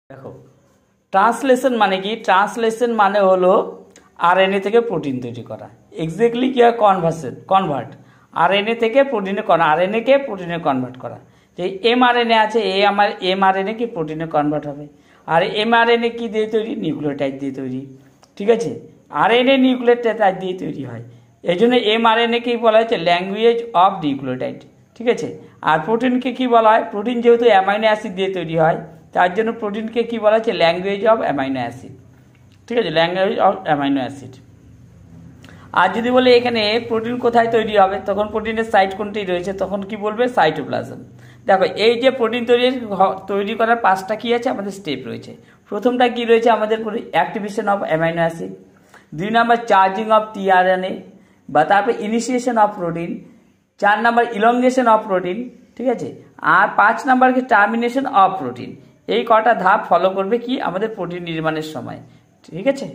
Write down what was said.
দেখো ট্রান্সলেশন মানে কি? ট্রান্সলেশন মানে হলো আরএনএ থেকে প্রোটিন তৈরি করা। এক্স্যাক্টলি কি হয়? কনভার্ট আরএনএ থেকে প্রোটিনে আরএনএ কে প্রোটিনে কনভার্ট করা। যে এমআরএনএ আছে, এমআরএনএ কি প্রোটিনে কনভার্ট হবে। আর এমআরএনএ কি দিয়ে তৈরি? নিউক্লিওটাইড দিয়ে তৈরি। ঠিক আছে, আরএনএ নিউক্লিওটাইড দিয়ে তৈরি হয়। এই জন্য এমআরএনএ কি বলা হচ্ছে? Language of nucleotide. ঠিক আছে, আর প্রোটিনকে কি বলা হয়? প্রোটিন যেহেতু অ্যামাইনো অ্যাসিড দিয়ে তৈরি হয়, তার জন্য প্রোটিনকে কি বলা হচ্ছে? Language of amino acid. ঠিক আছে, ল্যাঙ্গুয়েজ অফ অ্যামাইনো অ্যাসিড। আর যদি বলে এখানে প্রোটিন কোথায় তৈরি হবে, তখন প্রোটিনের সাইট কোনটি রয়েছে, তখন কি বলবে? সাইটোপ্লাজম। দেখো এই যে প্রোটিন তৈরি করার 5টা কি আছে আমাদের স্টেপ রয়েছে। প্রথমটা কি রয়েছে আমাদের? Activation of amino acid. 2 number charging of tRNA, বা তারপরে initiation of protein. 4 number elongation of protein. ঠিক আছে, আর 5 নম্বর কি? Termination of protein. এই কটা ধাপ ফলো করবে কি আমাদের প্রোটিন নির্মাণের সময়। ঠিক আছে।